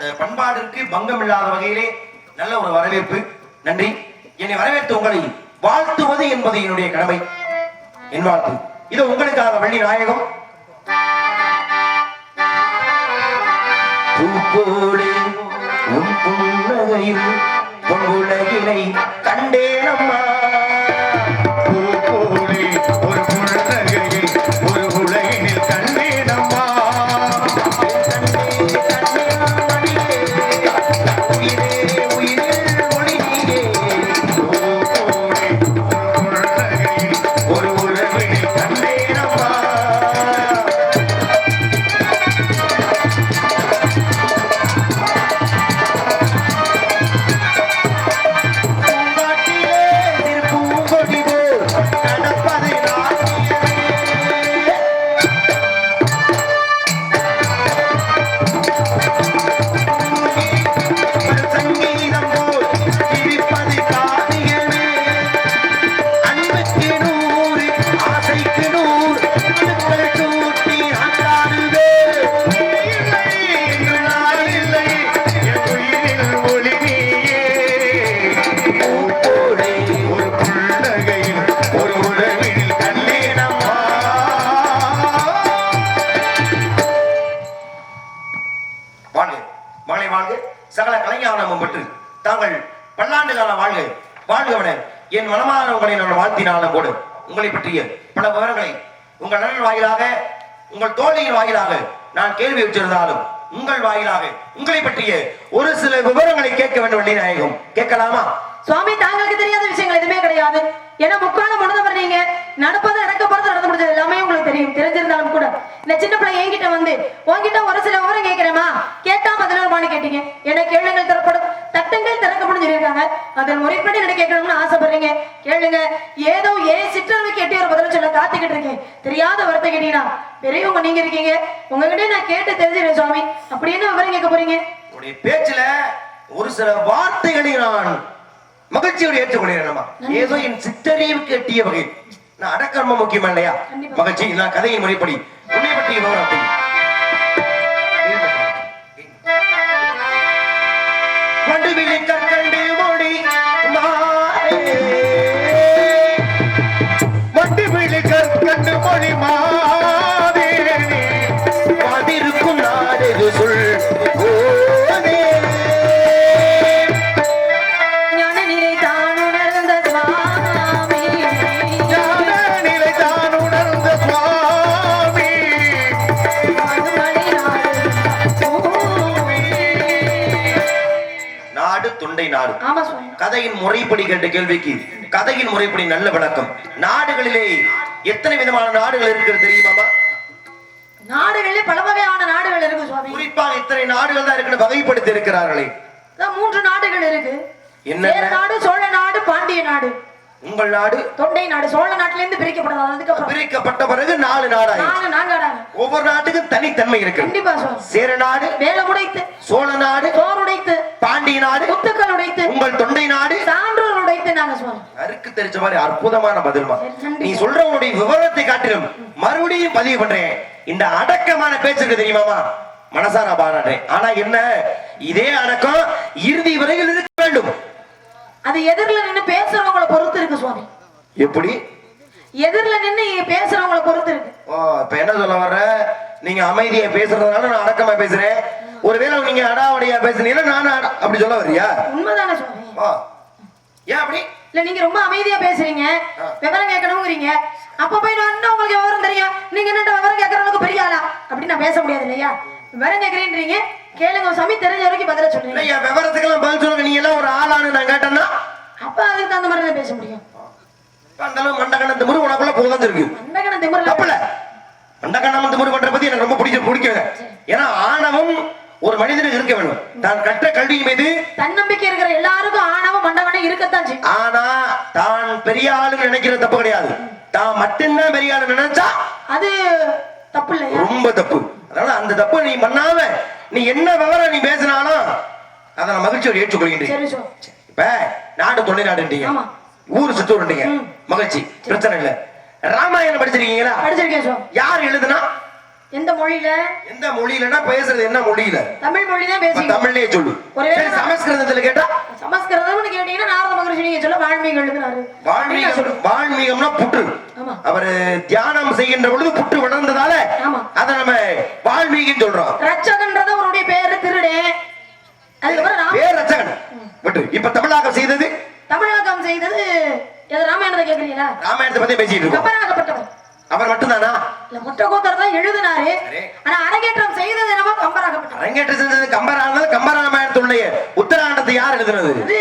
அந்த பண்பாட்டிற்கு பங்கம் இல்லாத வகையிலே நல்ல ஒரு வரவேற்பு. நன்றி. என்னை வரவேற்று உங்களை வாழ்த்துவது என்பது என்னுடைய கடமை. என் வாழ்த்து இது உங்களுக்காக. வள்ளி நாயகம் பூப்போலே உன் புன்னகையில் பொன்னுலகினை கண்டேனம்மா. பூப்போலே ஒரு புன்னகையில் ஒரு உலகினில் கண்டேனம்மா. சகல கலைஞானமும் பெற்று தாங்கள் பல்லாண்டு கால வாழ்க வாழ்கவன என் மனமான உங்களை நான் வாழ்த்தினாலும் கூட உங்களை பற்றிய பல விவரங்களை உங்கள் நலன் வாயிலாக உங்கள் தோழியின் வாயிலாக நான் கேள்வி வச்சிருந்தாலும் உங்கள் வாயிலாக உங்களை பற்றிய ஒரு சில விவரங்களை கேட்க வேண்டும். நாயகம் கேட்கலாமா? சுவாமி, தாங்களுக்கு தெரியாத விஷயங்கள் எதுவுமே கிடையாது. ஏன்னா முக்கால முன்னதவர் நீங்க. நடப்பது நடக்க போறது நடந்து முடிஞ்சது எல்லாமே உங்களுக்கு தெரியும். தெரிஞ்சிருந்தாலும் கூட இந்த சின்ன பிள்ளை என்கிட்ட வந்து உங்ககிட்ட ஒரு சில விவரம் கேட்கிறேமா, கேட்டா பதினோருமானு கேட்டீங்க. என கேளுங்கள் தரப்படும், தட்டங்கள் திறக்கப்படும் சொல்லியிருக்காங்க. அதன் முறைப்படி என்ன கேட்கணும்னு ஆசைப்படுறீங்க, கேளுங்க. ஏதோ சிற்றறிவுக்கு எட்டி ஒரு பதில் சொல்ல காத்துக்கிட்டு இருக்கேன். தெரியாத வார்த்தை கேட்டீங்கன்னா பெரியவங்க நீங்க இருக்கீங்க, உங்ககிட்ட நான் கேட்டு தெரிஞ்சிருக்கேன் சுவாமி. அப்படி என்ன விவரம் கேட்க போறீங்க? உங்களுடைய பேச்சுல ஒரு சில வார்த்தைகளை நான் மகிழ்ச்சியோடு ஏற்றுக்கொள்கிறேன். ஏதோ என் சிற்றறிவுக்கு எட்டிய வகை. நான் அடக்கர்மம் முக்கியமா இல்லையா? மகிழ்ச்சி. நான் கதையின் முறைப்படி உன்னை பற்றிய விவரத்தை வண்டுவிழி கற்கண்டு மொழி வண்டுவிழி கற்கண்டு மொழி மாதிருக்கும் நாடு சொல் நாடு. கதையின் முறைப்படி கேட்ட கேள்விக்கு கதையின் முறைப்படி நல்ல விளக்கம். நாடுகளிலே எத்தனை விதமான நாடுகள் இருக்கிறது தெரியுமா? நாடுகளிலே பல வகையான நாடுகள் இருக்கு சுவாமி. குறிப்பாக இத்தனை நாடுகள் தான் இருக்குன்னு வகைப்படுத்தி இருக்கிறார்களே. 3 நாடுகள் இருக்கு. என்ன நாடு? சோழ நாடு, பாண்டிய நாடு. உங்கள் நாடு தொண்டை நாடு. சோழ நாட்டில இருந்து பிரிக்கப்பட்ட பிறகு 4 நாடாக. ஒவ்வொரு நாட்டுக்கும் தனித்தன்மை இருக்கு. கண்டிப்பா. சேர நாடு வேலமுடைத்து, சோழ நாடு சோறுடைத்து, பாண்டிய நாடு முத்துக்கள் உடைத்து, உங்கள் தொண்டை நாடு சான்றோர் உடைத்து. நாங்க சொல்றோம். அருக்கு தெரிஞ்ச மாதிரி அற்புதமான பதில்மா. நீ சொல்ற உன்னுடைய விவரத்தை காட்டிலும் மறுபடியும் பதிவு பண்றேன். இந்த அடக்கமான பேச்சுக்கு தெரியுமாமா, மனசார பாராட்டேன். ஆனா என்ன, இதே அடக்கம் இறுதி வரையில் இருக்க வேண்டும். அது எதிரில நின்னு பேசுறவங்கள பொறுத்து இருக்கு சுவாமி. எப்படி? எதிரில நின்னு பேசுறவங்கள பொறுத்து இருக்கு. இப்ப என்ன சொல்ல வர்ற, நீங்க அமைதியா பேசுறதுனால நான் அடக்கமா பேசுறேன். ஒருவேளை நீங்க அடாவடியா பேசுனீங்கன்னா நான் அப்படி சொல்ல வரியா? உண்மைதானே சுவாமி. ஏன் அப்படி? இல்ல, நீங்க ரொம்ப அமைதியா பேசுறீங்க, விவரம் கேட்கணும்ங்கறீங்க. அப்ப போய் வந்து உங்களுக்கு விவரம் தெரியும், நீங்க என்ன விவரம் கேட்கறவங்களுக்கு பெரிய ஆளா அப்படி நான் பேச முடியாது இல்லையா? விவரம் கேட்கறீன்றீங்க, கேளுங்க சாமி. தெரிஞ்ச வரைக்கும் பதில சொல்றீங்க. இல்லையா, விவரத்துக்கெல்லாம் பதில் சொல்லுங்க. நீங்க எல்லாம் ஒரு ஆளானு நான் கேட்டேன்னா அப்ப அதுக்கு தகுந்த மாதிரி தான் பேச முடியும். அந்த அளவு மண்டகணம் திமிரு உனக்குள்ள புகழ்ந்து இருக்கு. மண்டகணம் திமிரு தப்புல. மண்டகணம் திமிரு பண்ற பத்தி எனக்கு ரொம்ப பிடிக்குங்க. ஏன்னா ஆணவம் ஒரு மனிதனுக்கு இருக்க வேண்டும். தான் கற்ற கல்வியின் மீது தன்னம்பிக்கை இருக்கிற எல்லாருக்கும் ஆணவம் மண்டகணம் இருக்கத்தான் செய்யும். ஆனா தான் பெரிய ஆளுன்னு நினைக்கிறது தப்பு கிடையாது. தான் மட்டும்தான் பெரிய ஆளு நினைச்சா அது தப்பு இல்லையா? ரொம்ப தப்பு. அதனால அந்த தப்பு நீ பண்ணாம நீ என்ன விவரம் நீ பேசினாலும் அதை நான் மகிழ்ச்சியோடு ஏற்றுக்கொள்கின்றேன். இப்ப நாடு தொண்டை நாடுன்றீங்க, ஊர் சுத்தூர்ன்றீங்க, மகிழ்ச்சி, பிரச்சனை இல்ல. ராமாயணம் படிச்சிருக்கீங்களா? படிச்சிருக்கேன். யார் எழுதுனா? எந்த மொழியில? எந்த மொழியிலனா பேசுறது என்ன மொழியில? தமிழ் மொழி தான் இப்ப பேசுறீங்க. தமிழ்லயே சொல்லு. ஒருவேளை சரி சமஸ்கிருதத்துல கேட்டா? சமஸ்கிருதம்னு கேட்டீங்கன்னா நாரத மகரிஷி நீங்க சொல்ல வால்மீகி எழுதுறாரு. வால்மீகம்னா புற்று. ஆமா. அவர் தியானம் செய்கின்ற பொழுது புற்று வளர்ந்ததால ஆமா. அத நம்ம வால்மீகின்னு சொல்றோம். ரட்சகன்றது அவருடைய பேரு திருடே. அதுக்கப்புறம் பேர் ரட்சகன். விட்டு இப்ப தமிழாக்கம் செய்தது? தமிழாக்கம் செய்தது எது ராமாயணத்தை கேக்குறீங்களா? ராமாயணத்தை பத்தி பேசிட்டு இருக்கோம். கம்பராகப்பட்டவர். அவர் மட்டும்தானா? இல்ல முட்டகோத்தர் தான் எழுதினாரு. ஆனா அரங்கேற்றம் செய்தது என்னமோ கம்பராகப்பட்டவர். அரங்கேற்றம் செஞ்சது கம்பரானது. கம்பராமாயணத்துடைய உத்தராண்டத்தை யார் எழுதுனது? இது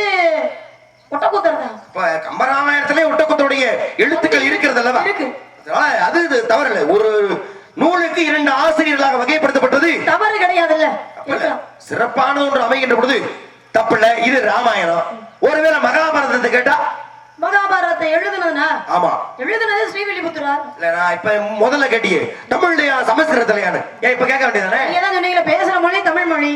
முட்டகோத்தர் தான். இப்ப கம்பராமாயணத்திலே ஒட்டக்கூத்தருடைய எழுத்துக்கள் இருக்கிறது அல்லவா? இருக்கு. அது தவறில்லை. ஒரு நூலுக்கு 2 ஆசிரியர்களாக வகைப்படுத்தப்பட்டது தவறு கிடையாதுல்ல. சிறப்பான ஒன்று அமைகின்ற பொழுது தப்பில்ல. இது ராமாயணம். ஒருவேளை மகாபாரதத்தை கேட்டா? மகாபாரதத்தை எழுதுனதுனா? ஆமா. எழுதுனது ஸ்ரீவில்லிபுத்தூரார். இல்ல நான் இப்ப முதல்ல கேட்டியே தமிழ்லயா சமஸ்கிருதத்திலயானு? ஏன் இப்ப கேட்க வேண்டியதானே? நீங்க தான் சொன்னீங்க பேசுற மொழி தமிழ் மொழி.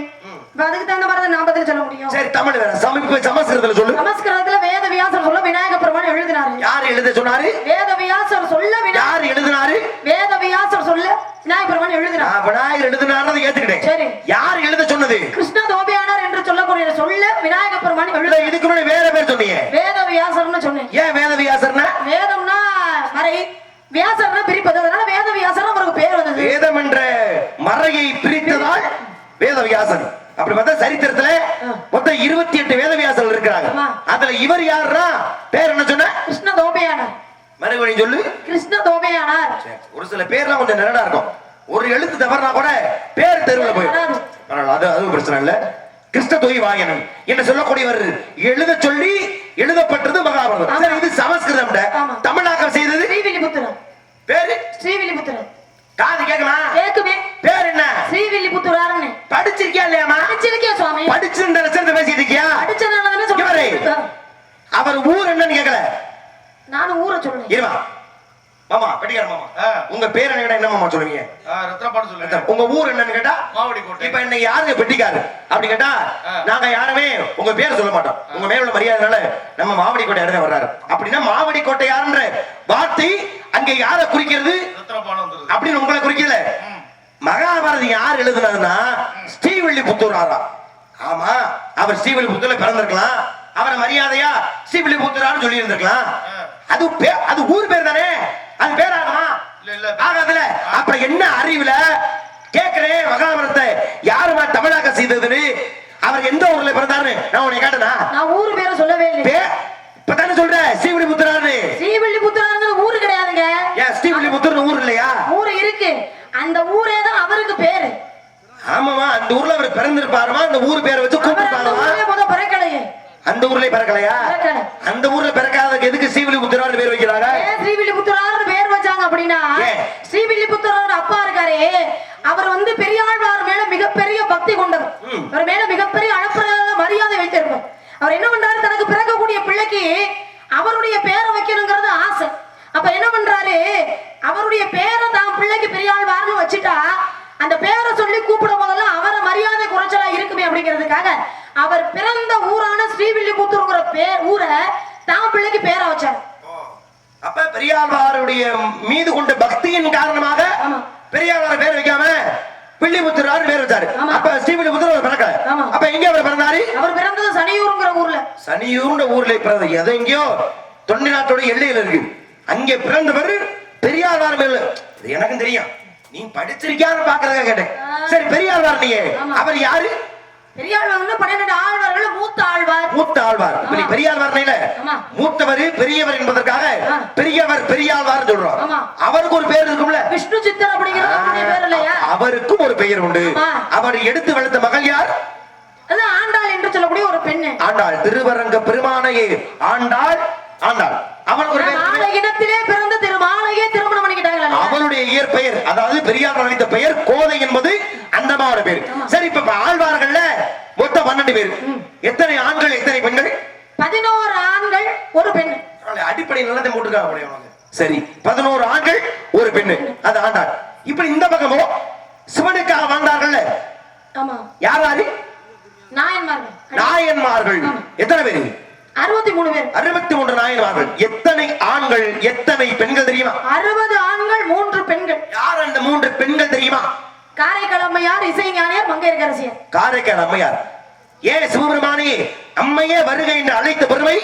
அதுக்கு தகுந்த மாதிரி நான் பதில் சொல்ல முடியும். சரி தமிழ் வேற. சமஸ்கிருதத்துல சொல்லு. சமஸ்கிருதத்துல வேத வியாசர் சொல்ல விநாயக பெருமான் எழுதினாரு. யார் எழுத சொன்னாரு? வேத வியாசர் சொல்ல யார் எழுதினாரு? வேத வியாசர் சொல்ல விநாயக பெருமான் எழுதினார். விநாயகர் எழுதினார்னு ஏத்துக்கிட்டேன். சரி. யார் எழுத சொன்னது? கிருஷ்ண தோபியானார் என்று சொல்லக்கூடிய சொல்ல விநாயக பெருமான் எழுத. இதுக்கு முன்னாடி வேற பேர் சொன்னீங்க. வேத வியாசர்னு சொன்னேன். ஏன் வேத வியாசர்னா? வேதம்னா மறை, வியாசர்னா பிரிப்பது. அதனால வேத வியாசர் அவருக்கு பேர் வந்தது. வேதம் என்ற மறையை பிரித்ததால் வேத வியாசர். அப்படி பார்த்தா சரித்திரத்துல மொத்தம் 28 வேத வியாசர்கள் இருக்கிறாங்க. அதுல இவர் யாருன்னா பேர் என்ன சொன்ன? கிருஷ்ண தோபியானார். மறுபடியும் சொல்லு. கிருஷ்ண தோபியானார். ஒரு சில பேர்லாம் கொஞ்சம் நிரடா இருக்கும். ஒரு எழுத்து தவறுனா கூட பேர் தெருவுல போயிடும். அது பிரச்சனை இல்ல. கிருஷ்ண தொய்வாயனம் என்று சொல்லக்கூடியவர் எழுத சொல்லி எழுதப்பட்டது மகாபாரதம். சரி இது சமஸ்கிருதம். தமிழாக்கம் செய்தது ஸ்ரீவில்லிபுத்தூர். பேரு ஸ்ரீவில்லிபுத்தூர். காது கேக்குமா? கேக்குமே. பேர் என்ன? ஸ்ரீவில்லிபுத்தூரார்னு. படிச்சிருக்கியா இல்லையாமா? படிச்சிருக்கேன் சுவாமி. படிச்சிருந்த லட்சணத்தை பேசிட்டு இருக்கியா? படிச்சனால தானே சொல்றேன். அவர் ஊர் என்னன்னு கேக்கல. நானும் ஊரை சொல்றேன். இருமா. மாமா கட்டிக்கார மாமா. உங்க பேர் என்ன மாமா சொல்லுவீங்க? ரத்னபாடு சொல்லுங்க. உங்க ஊர் என்னன்னு கேட்டா மாவடிக்கோட்டை. இப்ப என்ன யாருங்க பெட்டிக்காரு அப்படி கேட்டா நாங்க யாருமே உங்க பேர் சொல்ல மாட்டோம். உங்க மேல உள்ள மரியாதைனால நம்ம மாவடிக்கோட்டை யாருங்க வர்றாரு அப்படின்னா மாவடிக்கோட்டை யாருன்ற வார்த்தை அங்க யார குறிக்கிறது? ரத்னபாடு வந்துருது. அப்படின்னு உங்களை குறிக்கல. மகாபாரதம் யார் எழுதுனதுன்னா ஸ்ரீவில்லிபுத்தூராரா. ஆமா அவர் ஸ்ரீவில்லிபுத்தூர்ல பிறந்திருக்கலாம். அவரை மரியாதையா ஸ்ரீவில்லிபுத்தூரான்னு சொல்லி இருந்திருக்கலாம். அது ஊர் பேர் தானே. அது பேராகுமா? ஆகாதுல. அப்ப என்ன அறிவுல கேக்குறேன் மகாபாரதத்தை யாருமா தமிழாக்க செய்ததுன்னு? அவர் எந்த ஊர்ல பிறந்தாரு நான் உன்னை கேட்டனா? நான் ஊர் பேரை சொல்லவே இல்லை. இப்பதானே சொல்ற ஸ்ரீவில்லிபுத்தூரான்னு. ஸ்ரீவில்லிபுத்தூரான்னு ஊரு கிடையாதுங்க. ஏன் ஸ்ரீவில்லிபுத்தூர்னு ஊர் இல்லையா? ஊர் இருக்கு. அந்த ஊரே தான் அவருக்கு பேரு. ஆமாமா அந்த ஊர்ல அவர் பிறந்திருப்பாருமா? அந்த ஊர் பேரை வச்சு கூப்பிட்டாருமா? பிறக்கலையே. அந்த ஊர்லயே பிறக்கலையா? அந்த ஊர்ல பிறக்காததுக்கு எதுக்கு ஸ்ரீவில்லிபுத்தூரான்னு பேர் வைக்கிறாங்க? ஸ்ரீவில்லிபுத்தூரான்னு பேர் வச்சாங்க அப்படின்னா ஸ்ரீவில்லிபுத்தூரோட அப்பா இருக்காரே அவர் வந்து பெரியாழ்வார் மேல மிகப்பெரிய பக்தி கொண்டவர். அவர் மேல மிகப்பெரிய அளப்பரிய மரியாதை வைத்திருப்பார். அவர் என்ன பண்றாரு? தனக்கு பிறக்கக்கூடிய பிள்ளைக்கு அவருடைய பேரை வைக்கணுங்கிறது ஆசை. அப்ப என்ன பண்றாரு? அவருடைய பேரை தான் பிள்ளைக்கு பெரியாழ்வார்னு வச்சுட்டா அந்த பேரை சொல்லி கூப்பிடும் போதெல்லாம் அவரை மரியாதை குறைச்சலா இருக்குமே அப்படிங்கிறதுக்காக அவர் பிறந்த ஊரான ஸ்ரீவில்லிபுத்தூர்ங்கிற ஊரை தான் பிள்ளைக்கு பேரை வச்சார். அப்ப பெரியாழ்வாருடைய மீது கொண்ட பக்தியின் காரணமாக பெரியாழ்வார பேர் வைக்காம வில்லிபுத்தூர் பேர் வச்சாரு. அப்ப ஸ்ரீவில்லிபுத்தூர் பிறக்கல. அப்ப எங்க அவர் பிறந்தாரு? அவர் பிறந்தது சனியூர்ங்கிற ஊர்ல. சனியூர்ன்ற ஊர்ல பிறந்தது. எது எங்கேயோ தொண்டை நாட்டோட எல்லையில இருக்கு. அங்கே பிறந்தவர் பெரியாழ்வார் மேல. எனக்கும் தெரியும். நீ படிச்சிருக்கியான்னு பாக்குறதுக்காக கேட்டேன். சரி பெரியாழ்வார் நீ அவர் யாரு? பெரியாழ்வார் 12 ஆழ்வார்கள் மூத்த ஆழ்வார். மூத்த ஆழ்வார். இப்ப நீ பெரியாழ்வார் இல்ல மூத்தவர் பெரியவர் என்பதற்காக பெரியவர் பெரியாழ்வார் சொல்றோம். அவருக்கு ஒரு பேர் இருக்கும்ல விஷ்ணு சித்தர் அப்படிங்கிறது பேர் இல்லையா? அவருக்கும் ஒரு பெயர் உண்டு. அவர் எடுத்து வளர்த்த மகள் யார்? அது ஆண்டாள் என்று சொல்லக்கூடிய ஒரு பெண்ணு. ஆண்டாள். திருவரங்க பெருமானையே ஆண்டாள். ஆண்டாள் அவன் ஒரு இனத்திலே பிறந்த திருமாலையே திருமணம் பண்ணிக்கிட்டாங்க. அவளுடைய இயற்பெயர் அதாவது பெரியார் வைத்த பெயர் கோதை என்பது அந்தமாவோட பேர். சரி இப்ப ஆழ்வார்கள்ல மொத்தம் 12 பேர். எத்தனை ஆண்கள் எத்தனை பெண்கள்? 11 ஆண்கள் ஒரு பெண். அடிப்படை நல்லதை போட்டுருக்காங்க. சரி 11 ஆண்கள் ஒரு பெண்ணு. அது ஆண்டாள். இப்ப இந்த பக்கமோ சிவனுக்காக வாழ்ந்தார்கள். ஆமா யாரு? நாயன்மார்கள். நாயன்மார்கள் எத்தனை பேர்? 63 பேர். 63 நாயன்மார்கள். எத்தனை ஆண்கள் எத்தனை பெண்கள் தெரியுமா? 60 ஆண்கள் 3 பெண்கள். யார் அந்த 3 பெண்கள் தெரியுமா? அம்மையார், இசைஞானியார், மங்கையர்க்கரசியார். காரைக்கால் அம்மையார். ஏன் சிவபெருமானே அம்மையே வருகை என்று அழைத்த பெருமை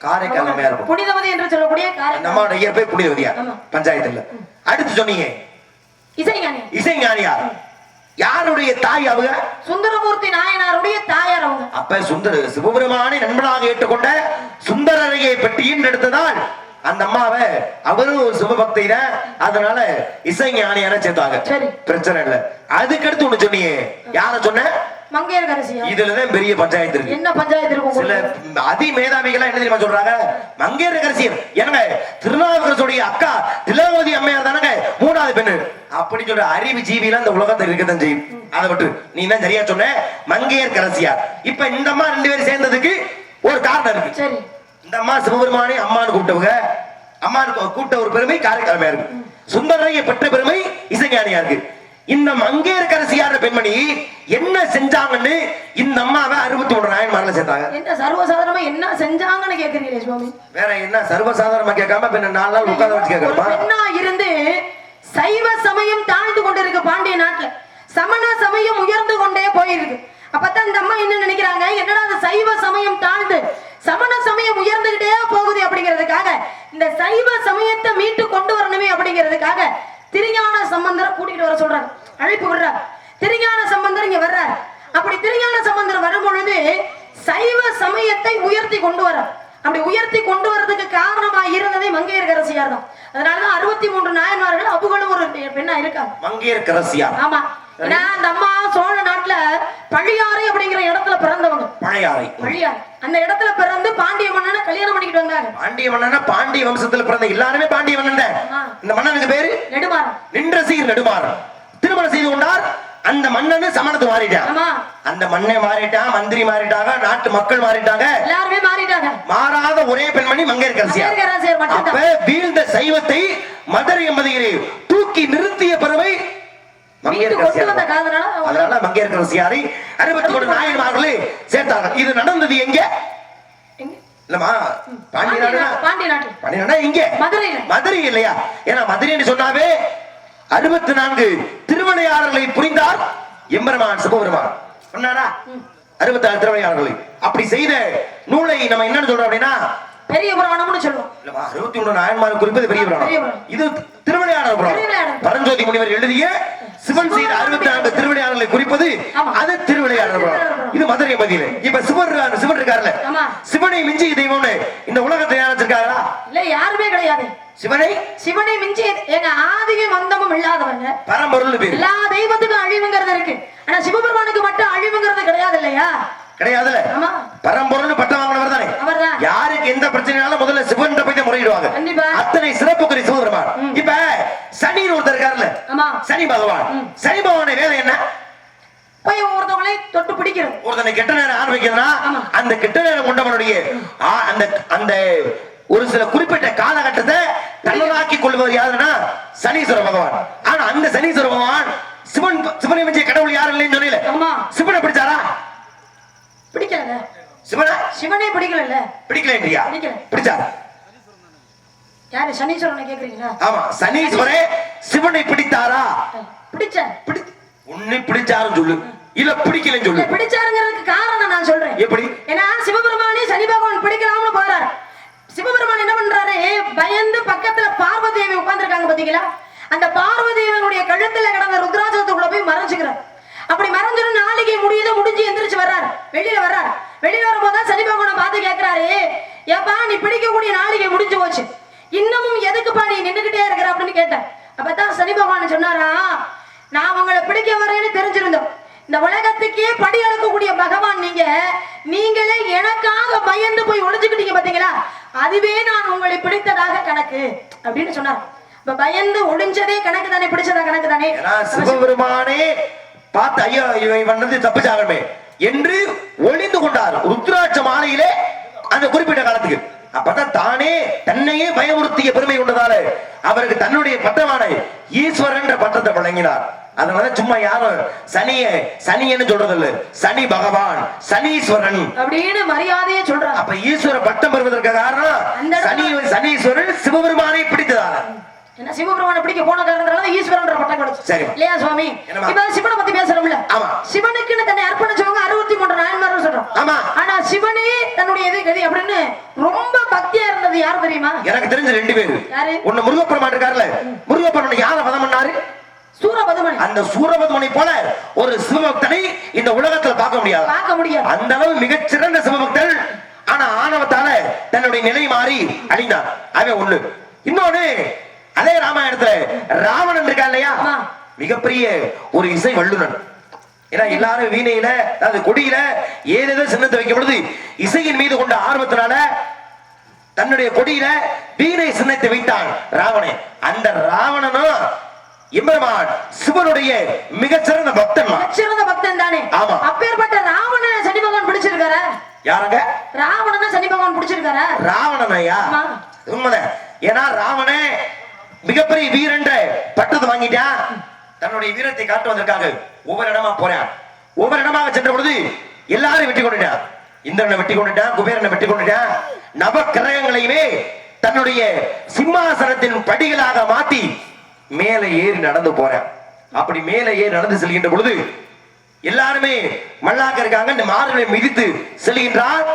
காரைக்கால் அம்மையார். புனிதவதி என்று சொல்லக்கூடிய நம்மளோட இயற்பை புனிதவதியா பஞ்சாயத்துல. அடுத்து சொன்னீங்க இசைஞானியார். இசைஞானியார் யாருடைய தாய் அவங்க? சுந்தரமூர்த்தி நாயனாருடைய தாயார் அவங்க. அப்ப சிவபெருமானை நண்பனாக ஏற்றுக்கொண்ட சுந்தரரையை பெற்று ஈன்றெடுத்ததால் அந்த அம்மாவை அவரும் ஒரு சிவபக்தி தான், அதனால இசைஞானியான சேர்த்தாங்க. பிரச்சனை இல்ல. அதுக்கடுத்து ஒண்ணு சொன்னீங்க, யார சொன்ன? மங்கையர்க்கரசியார். இதுலதான் பெரிய பஞ்சாயத்து இருக்கு. என்ன பஞ்சாயத்து இருக்கு? சில அதிமேதாவிகள் என்ன தெரியுமா சொல்றாங்க? மங்கையர்க்கரசியர் என்னங்க திருநாவுக்கரசுடைய அக்கா திலகவதி அம்மையார் தானங்க மூணாவது பெண்ணு அப்படி சொல்ற அறிவு ஜீவிலாம் இந்த உலகத்தில் இருக்கத்தான் செய்யும். அதை விட்டு நீ தான் சரியா சொன்ன. மங்கையர்க்கரசியார். இப்ப இந்த அம்மா ரெண்டு பேரும் சேர்ந்ததுக்கு ஒரு காரணம் இருக்கு. சரி. இந்த அம்மா சிவபெருமானை அம்மானு கூப்பிட்டவங்க, அம்மானு கூப்பிட்ட ஒரு பெருமை காரைக்காலமையா இருக்கு. சுந்தரரையை பெற்ற பெருமை இசைஞானியா இருக்கு. இந்த மங்கையர்க்கரசியார் பெண்மணி என்ன செஞ்சாங்கன்னு இந்த அம்மாவை 61 நாயன்மார்ல சேர்த்தாங்க. என்ன சர்வசாதாரணமா என்ன செஞ்சாங்கன்னு கேக்குறீங்களே சுவாமி? வேற என்ன சர்வசாதாரணமா கேட்காம பின்ன 4 நாள் உட்கார்ந்து வச்சு கேட்கறமா? பெண்ணா இருந்து சைவ சமயம் தாழ்ந்து கொண்டிருக்கு பாண்டிய நாட்டுல, சமண சமயம் உயர்ந்து கொண்டே போயிருக்கு. அப்பதான் இந்த அம்மா என்ன நினைக்கிறாங்க, என்னடா அந்த சைவ சமயம் தாழ்ந்து சமண சமயம் உயர்ந்துகிட்டே போகுது அப்படிங்கிறதுக்காக இந்த சைவ சமயத்தை மீட்டு கொண்டு வரணுமே அப்படிங்கிறதுக்காக திருஞான சம்பந்தரை கூட்டிட்டு வர சொல்றாங்க, அழைப்பு விடுறார். திருஞான சம்பந்தர் இங்க வர்றார். அப்படி திருஞான சம்பந்தர் வரும் பொழுது சைவ சமயத்தை உயர்த்தி கொண்டு வர, அப்படி உயர்த்தி கொண்டு வரதுக்கு காரணமா இருந்ததே மங்கையர்க்கரசியார் தான். அதனாலதான் 63 நாயன்மார்கள் அவுகளும் ஒரு பெண்ணா இருக்காங்க. மங்கையர்க்கரசியார். ஆமா. ஏன்னா அந்த அம்மா சோழ நாட்டுல பழியாறை அப்படிங்கிற இடத்துல பிறந்தவங்க. பழியாறை அந்த இடத்துல பிறந்து பாண்டிய மன்னனை கல்யாணம் பண்ணிக்கிட்டு வந்தாங்க. பாண்டிய மன்னனா பாண்டிய வம்சத்துல பிறந்த எல்லாருமே பாண்டிய மன்னன். இந்த மன்னனுக்கு பேரு நெடுமாறன். நின்றசீர் நெடுமாறன். திருமணம் செய்து கொண்டார். அந்த மன்னனு சமணத்து மாறிட்டான். அந்த மண்ணை மாறிட்டான், மந்திரி மாறிட்டாங்க, நாட்டு மக்கள் மாறிட்டாங்க, எல்லாருமே மாறிட்டாங்க. மாறாத ஒரே பெண்மணி மங்கையர்க்கரசியார். அப்ப வீழ்ந்த சைவத்தை மதுரை எம்பதியிலே தூக்கி நிறுத்திய பெருமை மங்கையர்க்கரசியார். அதனால மங்கையர்க்கரசியாரை 61 நாயன்மார்களே சேர்த்தாங்க. இது நடந்தது எங்க? இல்லமா பாண்டிய நாடு. பாண்டிய நாடு இங்க மதுரை இல்லையா? ஏன்னா மதுரை சொன்னாவே 64 திருவிளையாடல்களை புரிந்தார் எம்பெருமான் சிவபெருமான். சொன்னாரா 64 திருவிளையாடல்களை. அப்படி செய்த நூலை நம்ம என்னன்னு சொல்றோம் அப்படின்னா பெரிய புராணம்னு சொல்லுவோம். 63 நாயன்மார் குறிப்பது பெரிய புராணம். இது திருவிளையாடல் புராணம். பரஞ்சோதி முனிவர் எழுதிய சிவன் செய்த 64 திருவிளையாடல்களை குறிப்பது அது திருவிளையாடல் புராணம். இது மதுரை மதியில. இப்ப சிவன் இருக்காருல்ல, சிவனை மிஞ்சி தெய்வம்னு இந்த உலகத்தை யாராச்சிருக்காங்களா? இல்ல, யாருமே கிடையாது. சிவனை மிஞ்சி எங்க ஆதியும் அந்தமும் இல்லாதவங்க பரம்பொருள் பேர். எல்லா தெய்வத்துக்கும் அழிவுங்கிறது இருக்கு. ஆனா சிவபெருமானுக்கு மட்டும் அழிவுங்கிறது கிடையாது இல்லையா? கிடையாதுல. பரம்பொருள் பட்டம் வாங்கினவர் தானே. யாருக்கு எந்த பிரச்சனைனாலும் முதல்ல சிவன் போய் முறையிடுவாங்க. அத்தனை சிறப்புக்குரிய சிவபெருமான். இப்ப சனி ஒருத்தர் இருக்காருல்ல, சனி பகவான். சனி பகவான வேலை என்ன? போய் ஒருத்தவங்களை தொட்டு பிடிக்கிறது. ஒருத்தனை கெட்ட நேரம் ஆரம்பிக்கிறதுனா அந்த கெட்ட நேரம் கொண்டவனுடைய அந்த ஒரு சில குறிப்பிட்ட காலகட்டத்தை தன்னதாக்கி கொள்வது யாருன்னா சனீஸ்வர பகவான். ஆனா அந்த சனீஸ்வர பகவான் சிவனை வச்ச கடவுள் யாரும் இல்லைன்னு சொன்னீங்க. சிவனை பிடிச்சாரா? பிடிக்கல. சிவனே பிடிக்கல. பிடிக்கலையா? பிடிச்சாரா? யாரு? சனீஸ்வரனை கேக்குறீங்களா? ஆமா, சனீஸ்வரே சிவனை பிடித்தாரா? உன்னை பிடிச்சாருன்னு சொல்லு, இல்ல பிடிக்கலன்னு சொல்லு. பிடிச்சாருங்கிறதுக்கு காரணம் நான் சொல்றேன். எப்படி? ஏன்னா சிவபெருமானே சனி பகவான் பிடிக்கலாம்னு போறாரு. சிவபெருமான் என்ன பண்றாரு? பயந்து பக்கத்துல பார்வதி தேவி உட்கார்ந்துருக்காங்க பாத்தீங்களா? அந்த பார்வதி தேவியுடைய கழுத்துல கிடந்த ருத்ராட்சத்துக்குள்ள போய் மறைஞ்சுக்கிறார். அப்படி மறைஞ்சிரு நாளைக்கு முடிஞ்சு எந்திரிச்சு வர்றாரு. வெளியில வரும்போது சனி பகவானை பார்த்து கேட்கிறாரு, ஏப்பா நீ பிடிக்கக்கூடிய நாளைக்கு முடிஞ்சு போச்சு, இன்னமும் எதுக்குப்பா நீ நின்றுகிட்டே இருக்கிற அப்படின்னு கேட்டேன். அப்பதான் சனி பகவான் சொன்னாரா, நான் உங்களை பிடிக்க வரேன்னு தெரிஞ்சிருந்தோம். இந்த உலகத்துக்கே படி அளக்கக்கூடிய பகவான் நீங்களே எனக்காக பயந்து போய் ஒளிஞ்சுக்கிட்டீங்க பாத்தீங்களா, அதுவே நான் உங்களை பிடித்ததாக கணக்கு அப்படின்னு சொன்னார். இப்ப பயந்து ஒளிஞ்சதே கணக்கு தானே, பிடிச்சதா கணக்கு தானே. சிவபெருமானே பார்த்து ஐயோ இவன் பண்ணது தப்பிச்சாகமே என்று ஒளிந்து கொண்டார் ருத்ராட்ச மாலையிலே அந்த குறிப்பிட்ட காலத்துக்கு. அப்பதான் தானே தன்னையே பயமுறுத்திய பெருமை கொண்டதால அவருக்கு தன்னுடைய பட்டமான ஈஸ்வரன் என்ற பட்டத்தை வழங்கினார். அதனால சும்மா யாரும் சனின்னு சொல்றது இல்ல, சனி பகவான், சனீஸ்வரன் அப்படின்னு மரியாதையே சொல்றாங்க. அப்ப ஈஸ்வர பட்டம் பெறுவதற்கு காரணம் சனீஸ்வரன் சிவபெருமானை பிடித்ததால. என்ன சிவபெருமானை பிடிக்க போன காரணத்தால ஈஸ்வரன்ற பட்டம் கிடைச்சு. சரி. இல்லையா சுவாமி? என்னம்மா? இப்ப சிவனை பத்தி பேசுறோம்ல. ஆமா. சிவனுக்குன்னு தன்னை அர்ப்பணிச்சவங்க 63 நாயன்மார்கள் சொல்றோம். ஆமா. ஆனா சிவனே தன்னுடைய இது கதி அப்படின்னு ரொம்ப பக்தியா இருந்தது யார் தெரியுமா? எனக்கு தெரிஞ்ச 2 பேரு. யாரு? ஒண்ணு முருகப்பெருமான் இருக்காருல்ல, முருகப்பெருமான் யாரை வதம் பண்ணாரு? சூரபதுமன். அந்த சூரபதுமனை போல ஒரு சிவபக்தனை இந்த உலகத்துல பார்க்க முடியாது. பார்க்க முடியாது. அந்த அளவு மிகச்சிறந்த சிவபக்தர். ஆனா ஆணவத்தால தன்னுடைய நிலை மாறி அழிந்தார். அவன் ஒண்ணு. இன்னொன்னு, அதே ராமாயணத்துல ராவணன் இருக்கா இல்லையா, ஆமா. மிகப்பெரிய ஒரு இசை வல்லுநன். ஏன்னா எல்லாரும் வீணையில, அதாவது கொடியில ஏதேதோ சின்னத்தை வைக்கும் பொழுது இசையின் மீது கொண்ட ஆர்வத்தினால தன்னுடைய கொடியில வீணை சின்னத்தை வைத்தான் ராவணன். அந்த ராவணனும் எம்பெருமான் சிவனுடைய மிகச்சிறந்த பக்தன். மிகச்சிறந்த பக்தன் தானே? ஆமா. அப்பேற்பட்ட ராவணனை சனி பகவான் பிடிச்சிருக்காரா? யாருங்க? ராவணனை சனி பகவான் பிடிச்சிருக்காரா? ராவணன் ஐயா, ஆமா. உண்மைதான். ஏன்னா ராவணே மிகப்பெரிய வீரன்ற பட்டத்தை வாங்கிட்டான். தன்னுடைய வீரத்தை காட்டுவதற்காக ஒவ்வொரு இடமா போறான். ஒவ்வொரு இடமாக சென்ற பொழுது எல்லாரும் வெட்டி கொண்டுட்டான். இந்திரனை வெட்டி கொண்டுட்டான், குபேரனை வெட்டி கொண்டுட்டான். நவ கிரகங்களையுமே தன்னுடைய சிம்மாசனத்தின் படிகளாக மாத்தி மேலே ஏறி நடந்து போறான். அப்படி மேலே ஏறி நடந்து செல்கின்ற பொழுது எல்லாருமே மல்லாக்க இருக்காங்க, இந்த மார்களை மிதித்து செல்கின்றார்.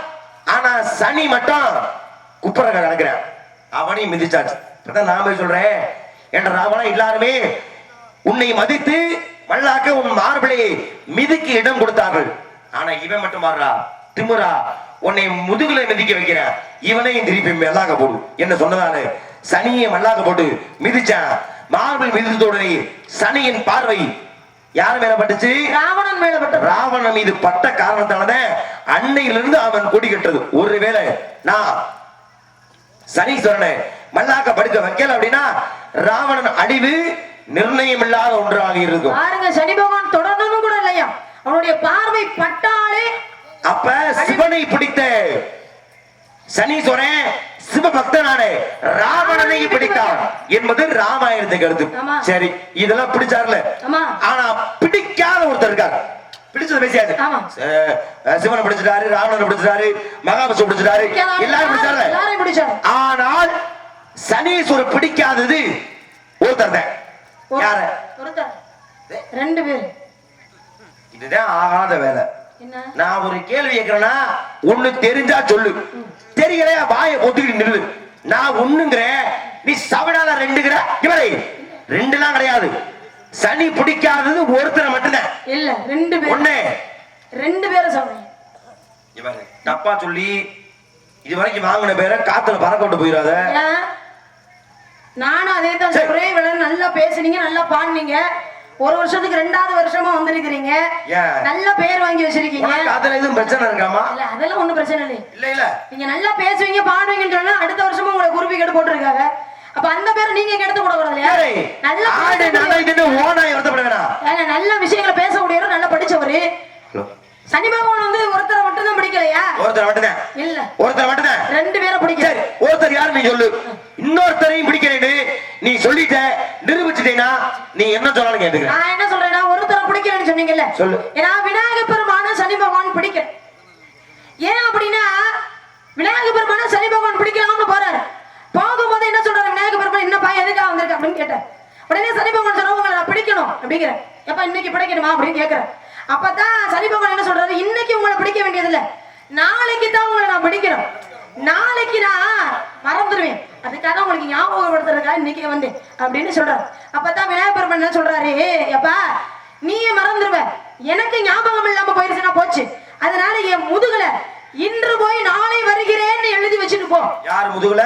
ஆனா சனி மட்டும் குப்பரக நடக்கிறான். அவனையும் மிதிச்சாச்சு. நான் போய் சொல்றேன், என்ற ராவணன் எல்லாருமே உன்னை மதித்து மல்லாக்க உன் மார்பிளை மிதிக்க இடம் கொடுத்தார்கள். ஆனா இவன் மட்டும் மாறா திமுறா, உன்னை முதுகுல மிதிக்க வைக்கிறான். இவனையும் திருப்பி மல்லாக்க போடு என்ன சொன்னதானு சனியை மல்லாக்க போட்டு மிதிச்சான். மார்பிள் மிதித்தோடனே சனியின் பார்வை யார் மேல பட்டுச்சு? ராவணன் மேல பட்டது. ராவணன் மீது பட்ட காரணத்தாலதான் அன்னையிலிருந்து அவன் கொடி கட்டது. ஒருவேளை நான் சனீஸ்வரனை மல்லாக்க படுக்க வைக்கல அப்படின்னா ராவணன் அழிவு நிர்ணயம் இல்லாத ஒன்றாக இருக்கும். பாருங்க, சனி பகவான் தொடரணும் கூட இல்லையா, அவனுடைய பார்வை பட்டாலே. அப்ப சிவனை பிடித்த சனீஸ்வரன் சிவபக்தனான ராவணனை பிடித்தான் என்பது ராமாயணத்தை கருத்து. ஆமா. சரி, இதெல்லாம் பிடிச்சார்ல. ஆமா. ஆனா பிடிக்காத ஒருத்தர் இருக்கார். பிடிச்சது பேசியாச்சு. ஆமா. சிவனை பிடிச்சிட்டாரு, ராவணனை பிடிச்சிட்டாரு, மகாவிஷ்ணு பிடிச்சிட்டாரு, எல்லாரும் பிடிச்சாரு. எல்லாரும் பிடிச்சாரு. ஆனால் சனீஸ்வரர் பிடிக்காதது ஒருத்தர் தான். யாரு? ஒருத்தர். 2 பேர். இதுதான் ஆகாத வேலை. என்ன? நான் ஒரு கேள்வி கேட்கிறேன்னா ஒண்ணு தெரிஞ்சா சொல்லு, தெரியலையா வாயை பொத்துக்கிட்டு நில்லு. நான் ஒண்ணுங்கிறேன், நீ சவடால 2ங்கிற. இவரை 2லாம் கிடையாது. சனி பிடிக்காதது ஒருத்தரை மட்டும்தான். இல்ல 2 பேர். ஒண்ணு 2 பேரை சொல்றேன். இவரு தப்பா சொல்லி இது வரைக்கும் வாங்கின பேரை காத்துல பறக்க விட்டு போயிடாத. நானும் அதே தான் சொல்றேன். இவ்வளவு நல்லா பேசுனீங்க, நல்லா பாடுனீங்க. 1 வருஷத்துக்கு 2வது வருஷமா வந்திருக்கிறீங்க. நல்ல பேர் வாங்கி வச்சிருக்கீங்க. அதுல எதுவும் பிரச்சனை இருக்காமா? இல்ல, அதெல்லாம் ஒண்ணும் பிரச்சனை இல்லை. இல்ல இல்ல, நீங்க நல்லா பேசுவீங்க, பாடுவீங்கன்னு சொன்னா அடுத்த வருஷமா உங்களை குருவி கேட்டு போட்டுருக்காங்க. அப்ப அந்த பேரை நீங்க கெடுத்து கூட கூடாது இல்லையா? நல்ல விஷயங்களை பேசக்கூடியவர், நல்லா படிச்சவரு. சனி பகவான் வந்து ஒருத்தரை மட்டும் தான் பிடிக்கலையா? ஒருத்தர் மட்டும்தான். இல்ல, ஒருத்தர் மட்டும்தான். 2 பேரை பிடிக்கல. ஒருத்தர் யாரு நீ சொல்லு. இன்னொருத்தரையும் பிடிக்கிறேன்னு நீ சொல்லிட்ட, நிரூபிச்சுட்டேனா நீ என்ன சொன்னாலும் கேட்டுக்க. நான் என்ன சொல்றேன்னா, ஒருத்தரை பிடிக்கலன்னு சொன்னீங்கல்ல, சொல்லு. ஏன்னா விநாயகர் பெருமான சனி பகவான் பிடிக்கல. ஏன் அப்படின்னா விநாயகர் பெருமான சனி பகவான் பிடிக்கலாம்னு போறாரு. போகும்போது என்ன சொல்றாரு, விநாயகர் பெருமான் என்னப்பா எதுக்காக வந்திருக்க அப்படின்னு கேட்டார். உடனே சனி பகவான் சொல்ற, உங்களை நான் பிடிக்கணும் அப்படிங்கிற. எப்ப இன்னைக்கு பிடிக்கணுமா அப்படின்னு கேட்கிறேன். அப்பதான் சனி பகவான் என்ன சொல்றாரு, இன்னைக்கு உங்களை பிடிக்க வேண்டியது இல்ல, நாளைக்கு தான் உங்களை நான் பிடிக்கிறோம். நாளைக்கு நான் மறந்துடுவேன், அதுக்காக உங்களுக்கு ஞாபகப்படுத்துறதுக்காக இன்னைக்கு வந்து அப்படின்னு சொல்றாரு. அப்பதான் விநாயகர் பெருமான் என்ன சொல்றாரு, எப்பா நீயே மறந்துடுவ, எனக்கு ஞாபகம் இல்லாம போயிருச்சுன்னா போச்சு. அதனால என் முதுகுல இன்று போய் நாளை வருகிறேன்னு எழுதி வச்சுட்டு போ. யார் முதுகுல?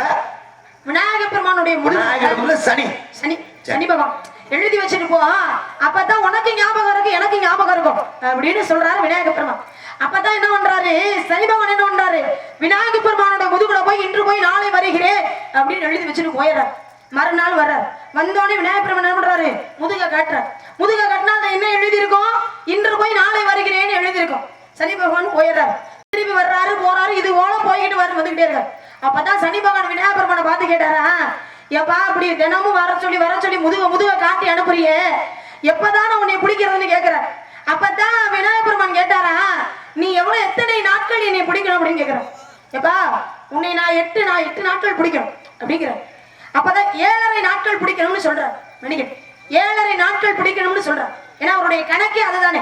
விநாயகர் பெருமானுடைய முதுகுல சனி சனி சனி பகவான் எழுதி வச்சுட்டு போ. அப்பதான் உனக்கு ஞாபகம் இருக்கு, எனக்கு ஞாபகம் இருக்கும் அப்படின்னு சொல்றாரு விநாயகர் பெருமான். அப்பதான் என்ன பண்றாரு சனி பகவான், என்ன பண்றாரு, விநாயகர் பெருமானோட முதுகுல போய் இன்று போய் நாளை வருகிறேன் அப்படின்னு எழுதி வச்சுட்டு போயிடுறாரு. மறுநாள் வர்றாரு. வந்தோடனே விநாயகர் பெருமான் என்ன பண்றாரு, முதுக காட்டுறாரு. முதுக காட்டினா என்ன எழுதி இருக்கும், இன்று போய் நாளை வருகிறேன்னு எழுதி இருக்கும். சனி பகவான் போயிடுறாரு. திருப்பி வர்றாரு, போறாரு, இது போல போய்கிட்டு வந்துகிட்டே இருக்காரு. அப்பதான் சனி பகவான் விநாயகர் பெருமானை பார்த்து கேட்டாரா, எப்பா அப்படி தினமும் வர சொல்லி முதுக காட்டி அனுப்புறிய, எப்பதான் உன்னை பிடிக்கிறதுன்னு கேட்கிற. அப்பதான் விநாயகர் பெருமான் கேட்டாரா, நீ எத்தனை நாட்கள் என்னை பிடிக்கணும் அப்படின்னு கேட்கிற. எப்பா உன்னை நான் 8 நாட்கள் பிடிக்கணும் அப்படிங்கிற. அப்பதான் 7.5 நாட்கள் நாட்கள் பிடிக்கணும்னு சொல்றார் மணிகன். 7.5 நாட்கள் பிடிக்கணும்னு சொல்றார். ஏன்னா அவருடைய கணக்கே அதுதானே.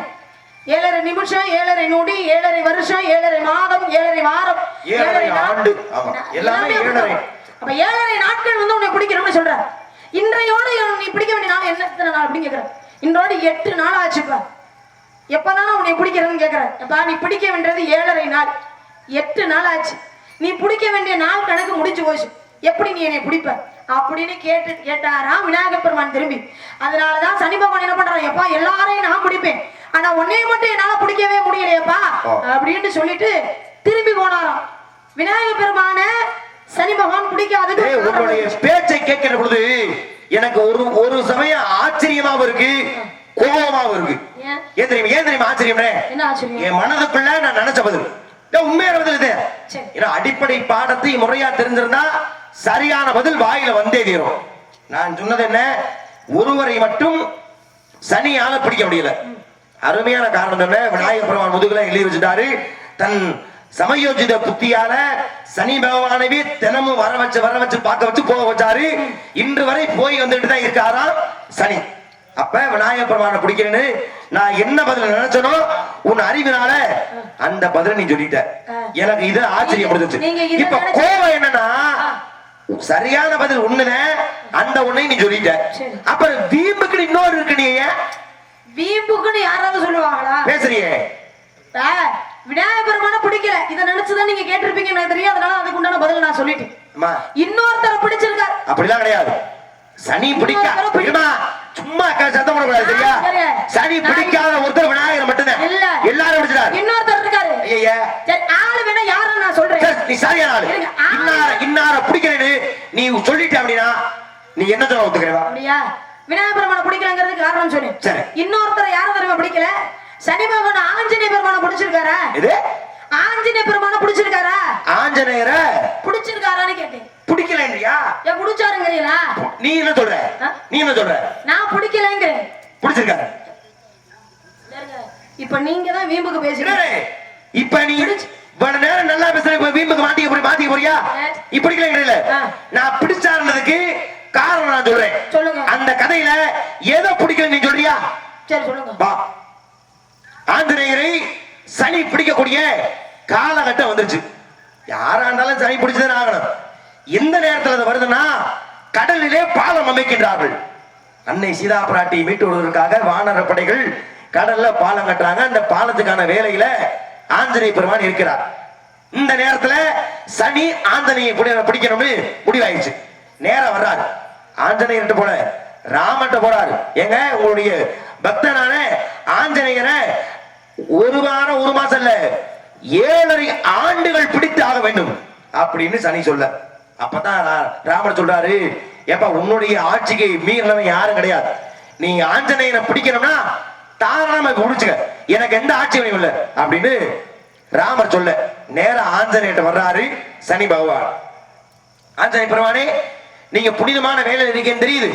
7.5 நிமிஷம், 7.5 நொடி, 7.5 வருஷம், 7.5 மாதம், 7.5 வாரம், 7.5 ஆண்டு. ஆமா, எல்லாமே 7.5. அப்ப 7.5 நாட்கள் வந்து உன்னை பிடிக்கணும்னு சொல்றார். இன்றையோடு நீ பிடிக்க வேண்டிய நாள் என்ன நாள் அப்படின்னு கேக்குற. இன்றோடு 8 நாள் ஆச்சுப்பா. எப்பதானே உன்னை பிடிக்கிறதுன்னு கேக்குற. அப்பா நீ பிடிக்க வேண்டியது 7.5 நாள், 8 நாள் ஆச்சு. நீ பிடிக்க வேண்டிய நாள் கணக்கு முடிஞ்சு போச்சு. எப்படி நீ என்னை பிடிப்ப அப்படின்னு கேட்டாராம் விநாயகப் பெருமான் திரும்பி. அதனாலதான் சனி பகவான் என்ன பண்றான், எப்பா எல்லாரையும் நான் பிடிப்பேன், ஆனா உன்னைய மட்டும் என்னால பிடிக்கவே முடியலையப்பா அப்படின்னு சொல்லிட்டு திரும்பி போனாராம். விநாயகப் பெருமான சனி பகவான் பிடிக்காதது. உன்னுடைய பேச்சை கேட்கிற பொழுது எனக்கு ஒரு சமயம் ஆச்சரியமாவும் இருக்கு, கோபமாவும் இருக்கு. ஏன் தெரியுமா ஆச்சரியம்? என்ன ஆச்சரியம்? என் மனதுக்குள்ள நான் நினைச்ச பதில் உண்மையான பதில் இது. அடிப்படை பாடத்தை முறையா தெரிஞ்சிருந்தா சரியான பதில் வாயில வந்தே தீரும். நான் சொன்னது என்ன, ஒருவரை மட்டும் சனியால பிடிக்க முடியல. அருமையான காரணம் என்ன, விநாயகப் பெருமான் முதுகுல எழுதி வச்சுட்டாரு. தன் சமயோஜித புத்தியால சனி பகவானவே தினமும் வர வச்சு பார்க்க வச்சு போக வச்சாரு. இன்று வரை போய் வந்துட்டு தான் இருக்காராம் சனி. அப்ப விநாயகப் பெருமானை பிடிக்கிறேன்னு நான் என்ன பதில் நினைச்சனோ உன் அறிவினால அந்த பதில நீ சொல்லிட்ட. எனக்கு இது ஆச்சரியப்படுத்துச்சு. இப்ப கோபம் என்னன்னா, சரியான பதில் ஒண்ணுதான், அந்த ஒன்னை நீ சொல்லிட்ட. அப்புறம் வீம்புக்கு இன்னொரு இருக்கு. நீ வீம்புக்குன்னு யாராவது சொல்லுவாங்களா? பேசுறியே. விநாயகப் பெருமான பிடிக்கல, இதை நினைச்சுதான் நீங்க கேட்டிருப்பீங்க எனக்கு தெரியும். அதனால அதுக்கு உண்டான பதில் நான் சொல்லிட்டேன். இன்னொருத்தர பிடிச்சிருக்காரு. அப்படிலாம் கிடையாது. சனி பிடிக்க சும்மா சத்தம் போடக்கூடாது, சரியா? சனி பிடிக்காத ஒருத்தர் விநாயகர் மட்டும்தான். எல்லாரும் பிடிச்சிட்டாரு. இன்னொருத்தர் இருக்காரு. ஆளு வேணா யாரும் நான் சொல்றேன். நீ சரியான ஆளு. இன்னார பிடிக்கிறேன்னு நீ சொல்லிட்ட அப்படின்னா நீ என்ன சொல்ல ஒத்துக்கிறவா? அப்படியா? விநாயகப் பெருமான பிடிக்கலங்கிறதுக்கு காரணம் சொன்னேன். இன்னொருத்தர் யாரும் தெரியுமா பிடிக்கல? சனி பகவான் ஆஞ்சநேய பெருமான பிடிச்சிருக்காரா? இது ஆஞ்சநேய பெருமான பிடிச்சிருக்காரா? ஆஞ்சநேயர பிடிச்சிருக்காரான்னு கேட்டேன். பிடிக்கலையா? ஏன் பிடிச்சாருங்கறீங்களா? நீ என்ன சொல்ற? நான் பிடிக்கலைங்கறேன். பிடிச்சிருக்காரு. இப்ப நீங்க தான் வீம்புக்கு பேசுறீங்க. இப்ப நீ இவ்வளவு நேரம் நல்லா பேசுற, இப்ப வீம்புக்கு மாத்திக்க போறியா? இப்ப பிடிக்கலைங்கறீல. நான் பிடிச்சாருன்றதுக்கு காரணம் நான் சொல்றேன். சொல்லுங்க. அந்த கதையில ஏதோ பிடிக்கல நீ சொல்றியா? சரி சொல்லுங்க. வா. ஆஞ்சநேயரை சனி பிடிக்கக்கூடிய காலகட்டம் வந்துருச்சு. யாரா இருந்தாலும் சனி பிடிச்சதுன்னு ஆகணும். எந்த நேரத்தில் அது வருதுன்னா, கடலிலே பாலம் அமைக்கின்றார்கள். அன்னை சீதா பிராட்டி மீட்டு வருவதற்காக வானர படைகள் கடல்ல பாலம் கட்டுறாங்க. அந்த பாலத்துக்கான வேலையில ஆஞ்சநேய பெருமான் இருக்கிறார். இந்த நேரத்துல சனி ஆஞ்சநேயை பிடிக்கணும்னு முடிவாயிடுச்சு. நேரம் வர்றாரு. ஆஞ்சநேயர்கிட்ட போல ராமன்ட்ட போறாரு. எங்க உங்களுடைய பக்தனான ஆஞ்சநேயரை ஒரு வாரம் ஒரு மாசம் இல்ல 7.5 ஆண்டுகள் பிடித்து ஆக வேண்டும் அப்படின்னு சனி சொல்ல. அப்பதான் ராமர் சொல்றாரு, ஏப்பா உன்னுடைய ஆட்சிக்கு மீறினவன் யாரும் கிடையாது. நீ ஆஞ்சநேயனை பிடிக்கணும்னா தாராளமா பிடிச்சுக்க, எனக்கு எந்த ஆட்சியும் இல்லை அப்படின்னு ராமர் சொல்ல. நேரம் ஆஞ்சநேயர்கிட்ட வர்றாரு சனி பகவான். ஆஞ்சநேய பெருமானே, நீங்க புனிதமான வேலையில் இருக்கேன்னு தெரியுது,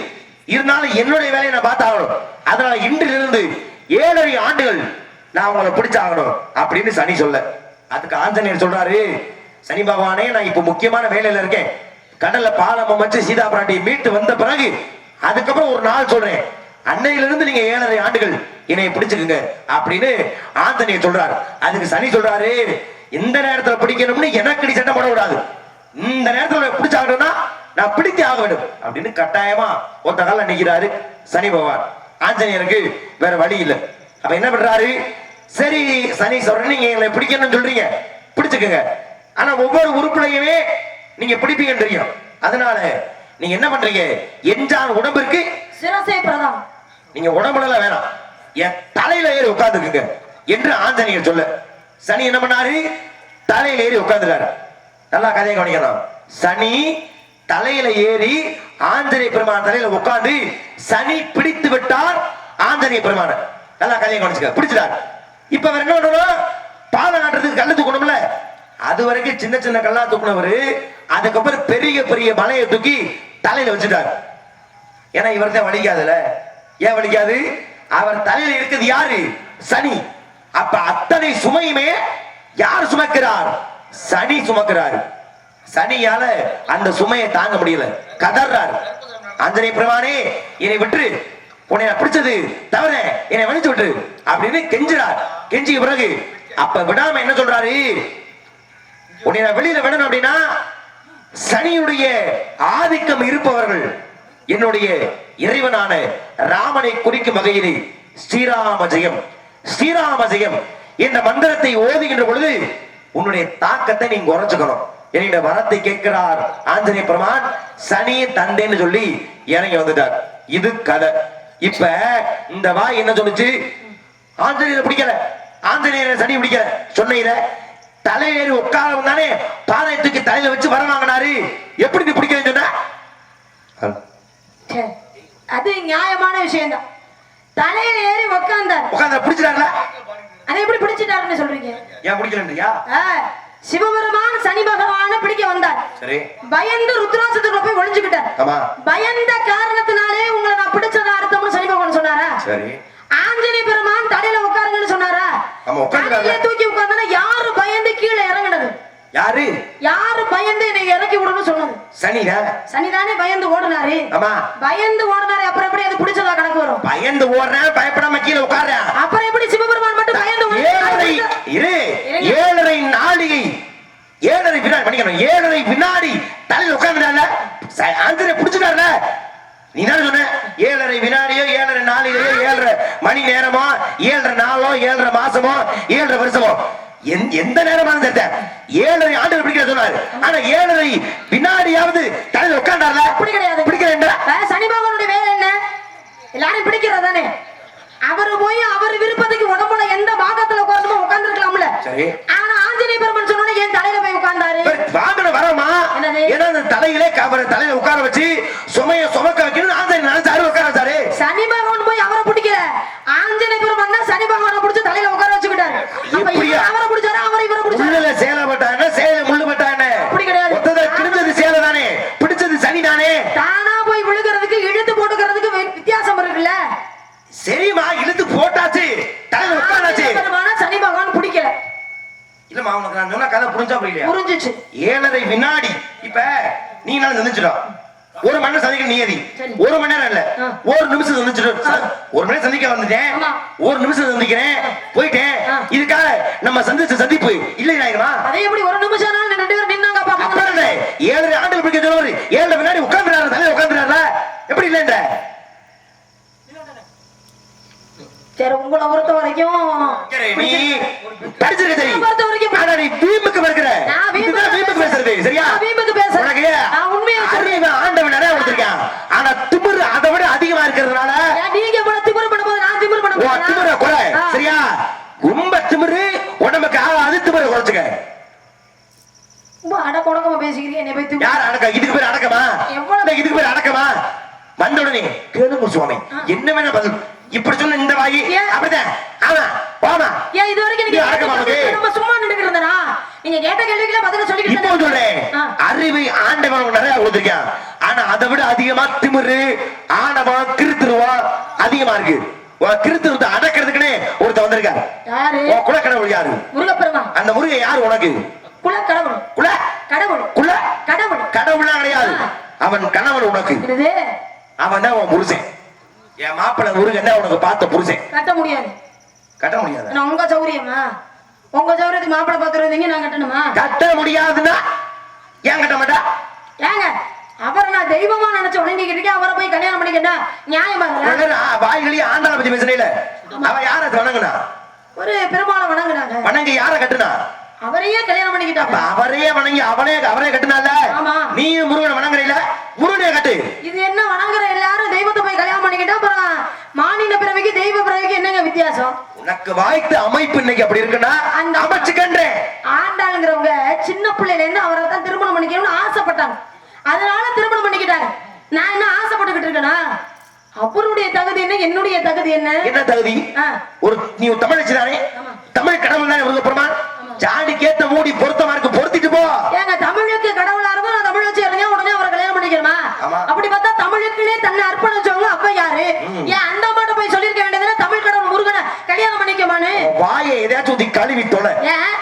இருந்தாலும் என்னுடைய வேலையை நான் பார்த்தாகணும். அதனால இன்றிலிருந்து 7.5 ஆண்டுகள் நான் உங்களை பிடிச்சாகணும் அப்படின்னு சனி சொல்ல. அதுக்கு ஆஞ்சநேயர் சொல்றாரு, சனி பகவானே, நான் இப்ப முக்கியமான வேலையில இருக்கேன். கடல்ல பாலம் அமைச்சு சீதா பிராட்டியை மீட்டு வந்த பிறகு அதுக்கப்புறம் ஒரு நாள் சொல்றேன், அன்னையிலிருந்து நீங்க 7.5 ஆண்டுகள் என்னைய பிடிச்சுக்குங்க அப்படின்னு ஆஞ்சநேயர் சொல்றாரு. அதுக்கு சனி சொல்றாரு, எந்த நேரத்துல பிடிக்கணும்னு எனக்கு நீ சட்டம் போட கூடாது. இந்த நேரத்துல பிடிச்சாகணும்னா நான் பிடித்தே ஆக வேண்டும் அப்படின்னு கட்டாயமா ஒத்த கால நிக்கிறாரு சனி பகவான். ஆஞ்சநேயருக்கு வேற வழி இல்லை. அப்ப என்ன பண்றாரு, சரி சனி சொல்றேன், நீங்க எங்களை பிடிக்கணும்னு சொல்றீங்க, பிடிச்சுக்குங்க. ஆனா ஒவ்வொரு உறுப்புலையுமே நீங்க பிடிப்பீங்கன்னு தெரியும். அதனால நீங்க என்ன பண்றீங்க, எஞ்சான் உடம்பிற்கு சிரசே பிரதம், நீங்க உடம்புல வேணாம், என் தலையில ஏறி உட்கார்ந்துக்குங்க என்று ஆஞ்சநேயர் சொல்ல. சனி என்ன பண்ணாரு, தலையில ஏறி உட்கார்ந்துட்டாரு. நல்லா கதையை கவனிக்கணும். சனி தலையில ஏறி ஆஞ்சநேய பெருமான தலையில உட்கார்ந்து சனி பிடித்து விட்டார் ஆஞ்சநேய பெருமான. நல்லா கதையை கவனிச்சுக்க, பிடிச்சிட்டார். இப்ப வேற என்ன பண்ணணும், பாலம் நாட்டுறதுக்கு கல்லு தூக்கணும்ல. அது வரைக்கும் சின்ன சின்ன கல்லா தூக்குனவரு அதுக்கப்புறம் பெரிய பெரிய மலையை தூக்கி தலையில வச்சுட்டாரு. ஏன்னா இவர் தான் வலிக்காதுல. ஏன் வலிக்காது, அவர் தலையில இருக்குது யாரு, சனி. அப்ப அத்தனை சுமையுமே யார் சுமக்கிறார், சனி சுமக்கிறார். சனியால அந்த சுமையை தாங்க முடியல, கதறாரு. ஆஞ்சநேய பெருமானே என்னை விட்டு உன்னை நான் பிடிச்சது தவிர என்னை மன்னிச்சு விட்டு அப்படின்னு கெஞ்சுறார். கெஞ்சிய பிறகு அப்ப விடாம என்ன சொல்றாரு, உன்னை நான் வெளியில விடணும் அப்படின்னா சனியுடைய ஆதிக்கம் இருப்பவர்கள் என்னுடைய இறைவனான ராமனை குறிக்கும் வகையிலே ஸ்ரீராம ஜெயம் ஸ்ரீராம ஜெயம் என்ற மந்திரத்தை ஓதுகின்ற பொழுது உன்னுடைய தாக்கத்தை நீங்க குறைச்சுக்கணும் என்கிற வரத்தை கேட்கிறார் ஆஞ்சநேய பெருமான். சனி தந்தேன்னு சொல்லி இறங்கி வந்துட்டார். இது கதை. இப்ப இந்த வாய் என்ன சொல்லுச்சு, ஆஞ்சநேயரை பிடிக்கல, ஆஞ்சநேயரை சனி பிடிக்கல சொன்ன தலையேறி உட்கார வந்தானே பாதத்துக்கு தலையில வச்சு வர வாங்கினாரு, எப்படி நீ பிடிக்கலன்னு சொன்ன? அது நியாயமான விஷயம் தான். தலையில ஏறி உட்கார்ந்தார், பிடிச்சிட்டாங்களா? அதை எப்படி பிடிச்சிட்டாருன்னு சொல்றீங்க? ஏன் பிடிக்கலன்றியா? சிவபெருமான் சனி பகவான பிடிக்க வந்தார். சரி. பயந்து ருத்ராட்சத்துக்குள்ள போய் ஒளிஞ்சுக்கிட்டார். ஆமா. பயந்த காரணத்தினாலே உங்களை நான் பிடிச்சதா அர்த்தம்னு சனி பகவான் சொன்னாரா? சரி. ஆஞ்சநேய பெருமான் தலையில உட்காருங்கன்னு சொன்னாரா? ஆமா, உட்கார்ந்தாங்க. தூக்கி உட்கார்ந்தா யாரு பயந்து கீழே இறங்குனது? யாரு? யாரு பயந்து என்னை இறக்கி விடணும்னு சொன்னது? சனிதான். சனிதானே பயந்து ஓடுனாரு. ஆமா. பயந்து ஓடுனாரு. அப்புறம் எப்படி அது பிடிச்சதா கணக்கு வரும்? பயந்து ஓடுறேன், பயப்படாம கீழே உட்கார்றேன். அப்புறம் எப்படி சிவபெருமான் மட்டும் பயந்து ஏழரை நாளிகை 7:30 வினாடி பண்ணிக்கணும். 7:30 வினாடி தலையில் உட்கார்ந்துட்டால ஆஞ்சநேயரை பிடிச்சிட்டாருல. நீ என்ன சொன்ன? 7:30 வினாடியோ 7:30 நாளிலேயோ 7:30 மணி நேரமோ 7:30 நாளோ 7:30 மாசமோ 7:30 வருஷமோ எந்த நேரமா 7:30 ஆண்டுகள் பிடிக்கிற சொன்னாரு. ஆனா 7:30 வினாடியாவது தலையில் உட்கார்ந்தாருல. அப்படி கிடையாது. பிடிக்கிறேன். சனி பகவானுடைய வேலை என்ன? எல்லாரும் பிடிக்கிறதானே. அவரு போய் அவர் விருப்பத்துக்கு உடம்புல எந்த பாகத்துல உட்கார்ந்துமோ உட்கார்ந்துருக்கலாம்ல. சரி. ஆனா ஆஞ்சநேய பெருமான் சொன்னோட என் தலையில போய் உட்கார்ந்தாரு. வாங்கன வரமா? ஏன்னா அந்த தலையிலே கவர தலையில உட்கார வச்சு சுமைய சுமக்க வைக்கணும் ஆஞ்சநேயர் நினைச்சாரு உட்கார வச்சாரு. சனி பகவான் போய் அவரை பிடிக்கல. ஆஞ்சநேய பெருமான் தான் சனி பகவானை பிடிச்சு தலையில உட்கார வச்சுக்கிட்டாரு. அப்ப அவரை பிடிச்சாரு, அவரை இவரை பிடிச்சாரு. முள்ளுல சேலை பட்டானே, சேலை முள்ளு பட்டானே. அப்படி கிடையாது. மொத்தத்துல கிழிஞ்சது சேலை தானே, பிடிச்சது சனி தானே. தானா போய் விழுகிறதுக்கு இழுத்து போட்டுக்கிறதுக்கு வித்தியாசம் இருக்குல்ல. சரிமா, இழுத்து போட்டாச்சு, தலையில உட்காராச்சு. சனி பகவான் பிடிக்கல. இல்லம்மா, உனக்கு நான் சொன்ன கதை புரிஞ்சா புரியலையா? புரிஞ்சுச்சு. 7:30 வினாடி. இப்ப நீ நான் நினைச்சிடும் ஒரு மணி நேரம் சந்திக்க நியதி. ஒரு மணி நேரம் இல்ல, ஒரு நிமிஷம் சந்திச்சிடும். ஒரு மணி நேரம் சந்திக்க வந்துட்டேன், ஒரு நிமிஷம் சந்திக்கிறேன், போயிட்டேன். இதுக்காக நம்ம சந்திச்ச சந்திப்பு இல்லை நாயகமா? அதே எப்படி ஒரு நிமிஷம் நாள் 2 பேரும் நின்னாங்க பாப்பா. 7:30 ஆண்டுகள் பிடிக்க சொல்லுவாரு. 7:30 வினாடி உட்கார்ந்துறாரு, தலையில உட்கார்ந்துறாருல. எப்படி இல்லைன்ற? சரி, உங்களை பொறுத்த வரைக்கும் நீ படிச்சிருக்க சரி. ஆனா நீ வீம்புக்கு வருகிற. இதுதான் வீம்புக்கு பேசுறது. சரியா? வீம்புக்கு பேசுறேன். உனக்கு உண்மையா அறிவு ஆண்டவன் நிறைய கொடுத்திருக்கான். ஆனா திமிரு அதை விட அதிகமா இருக்கிறதுனால நீங்க இவ்வளவு திமிரு பண்ணும்போது நான் திமிரு பண்ண போறேன். திமிர குறை. சரியா? ரொம்ப திமிரு உடம்புக்கு ஆகாது. திமிர குறைச்சுக்க. ரொம்ப அடக்கொடக்கமா பேசிக்கிறீங்க. என்னை போய் யார் அடக்க? இதுக்கு பேர் அடக்கமா? இதுக்கு பேர் அடக்கமா? வந்தவுடனே கேளுங்க சுவாமி, என்ன வேணா பதில். இப்படி சொன்ன இந்த வாயி அப்படிதான். ஆமா வாமா. ஏன் இது வரைக்கும் நீங்க நம்ம சும்மா நின்னுட்டு இருந்தனா? நீங்க கேட்ட கேள்விக்கு பதில சொல்லிட்டு இப்போ சொல்றேன். அறிவை ஆண்டவன் நிறைய கொடுத்திருக்கான். ஆனா அதை விட அதிகமா திமிரு, ஆணவம், கிருத்துருவா அதிகமா இருக்கு. கிருத்துவத்தை அடக்கிறதுக்குனே ஒருத்தர் வந்திருக்காரு. யாரு? குலக்கடவுள். யாரு? முருகப்பெருமான். அந்த முருகன் யாரு உனக்கு? குலக்கடவுள். குலக்கடவுள். குலக்கடவுள். கடவுளா கிடையாது. அவன் கணவன் உனக்கு. அவன் தான் உன் புருஷன். என் மாப்பிள்ளை முருகன் தான் உனக்கு பார்த்த புருஷன். கட்ட முடியாது. கட்ட முடியாது. நான் உங்க சௌரியமா? உங்க சௌரியத்துக்கு மாப்பிள்ளை பார்த்துருந்தீங்க, நான் கட்டணுமா? கட்ட முடியாதுன்னா ஏன் கட்ட மாட்டா? ஏங்க, அவரை நான் தெய்வமா நினைச்சு வணங்கிக்கிட்டு இருக்கேன். அவரை போய் கல்யாணம் பண்ணிக்கிட்டா நியாயமா? வாய்களி ஆண்டாள பத்தி பேசுறீல. அவ யார வணங்குனா? ஒரு பெருமாளை வணங்குனாங்க. வணங்கி யார கட்டுனா? அவரையே கல்யாணம் பண்ணிக்கிட்டாங்க. அவரையே வணங்கி அவரே கட்டுனால. நீ முருகனை வணங்குறீல, முருகனை கட்டு. இது என்ன வணங்குற எல்லாரும் தெய்வத்தை போய் கல்யாணம் பண்ணிக்கிட்டா அப்புறம் மாநில பிறவிக்கு தெய்வ பிறவிக்கு என்னங்க வித்தியாசம்? உனக்கு வாய்த்த அமைப்பு இன்னைக்கு அப்படி இருக்குன்னா அமைச்சுக்கன்றேன். ஆண்டாளுங்கிறவங்க சின்ன பிள்ளையில இருந்து அவரை தான் திருமணம் பண்ணிக்கணும்னு ஆசைப்பட்டாங்க. அதனால திருமணம் பண்ணிக்கிட்டாங்க. நான் என்ன ஆசைப்பட்டுக்கிட்டு இருக்கேனா? அவருடைய தகுதி என்ன, என்னுடைய தகுதி என்ன? என்ன தகுதி? ஒரு நீ தமிழச்சி தானே, தமிழ் கடவுள் தானே முருகப்பெருமான். ஜாடிக்கு ஏத்த மூடி பொருத்தமா இருக்கு, பொருத்திட்டு போ. ஏங்க, தமிழுக்கு கடவுளா இருக்கும், நான் தமிழ் வச்சு இறங்க உடனே அவரை கல்யாணம் பண்ணிக்கிறமா? அப்படி பார்த்தா தமிழுக்குனே தன்னை அர்ப்பணிச்சவங்க அப்ப யாரு? ஏன் அந்த மாட்ட போய் சொல்லிருக்க வேண்டியதுன்னா தமிழ் கடவுள் முருகனை கல்யாணம் பண்ணிக்கமானு வாயை எதையாச்சும் ஊத்தி கழுவி தொலை.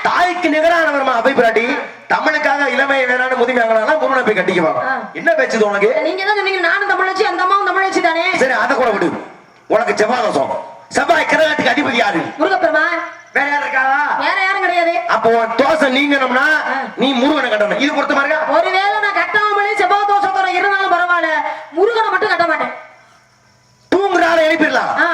தாய்க்கு நிகரானவர்மா அபை பிராட்டி. தமிழுக்காக இளமையை வேணான்னு முதுமையாங்கலாம் முருகனை அவனை போய் கட்டிக்குவா ஆ. என்ன பேச்சுது உனக்கு நீங்க தான் சொன்னீங்க நானும் தமிழச்சி அந்த அம்மாவும் தமிழச்சி தானே. சரி அதை கூட விடு உனக்கு செவ்வாய் தோஷம் செவ்வாய் கிரகத்துக்கு அதிபதி யாரு முருகப்பெருமான். வேற யாரு இருக்காளா வேற யாரும் கிடையாது. அப்போ உன் தோசை நீங்கணும்னா நீ முருகனை கட்டணும் இது பொறுத்த மாதிரியா ஒருவேளை நான் கட்டாமலே செவ்வாய் தோஷத்தோட இருந்தாலும் பரவாயில்ல, முருகனை மட்டும் கட்ட மாட்டேன். தூங்குற ஆளை எழுப்பிடலாம் ஆ,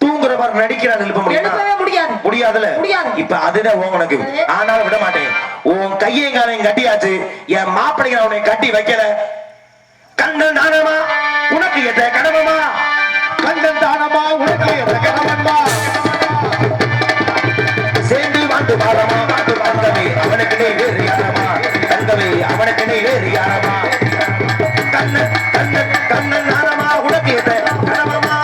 தூங்குற மாதிரி நடிக்கிறான் எழுப்ப முடியும் எழுப்பவே முடியாது. முடியாதுல முடியாது. இப்ப அதுதான் உனக்கு ஆனாலும் விட மாட்டேன் உன் கையையும் காலையும் கட்டியாச்சு என் மாப்பிள்ளைங்க அவனை கட்டி வைக்கல கண்ணன் தானமா உனக்கு எத்த கனவமா கண்ணன் தானமா உனக்கு எத்த கனவமா சேர்ந்து வாழ்ந்து வாழமா வாழ்ந்து வாழ்ந்தவே அவனுக்கு நீ வேறு யாரமா தங்கவே அவனுக்கு நீ வேறு யாரமா கண்ணன் கண்ணன் கண்ணன் தானமா உனக்கு எத்த கனவமா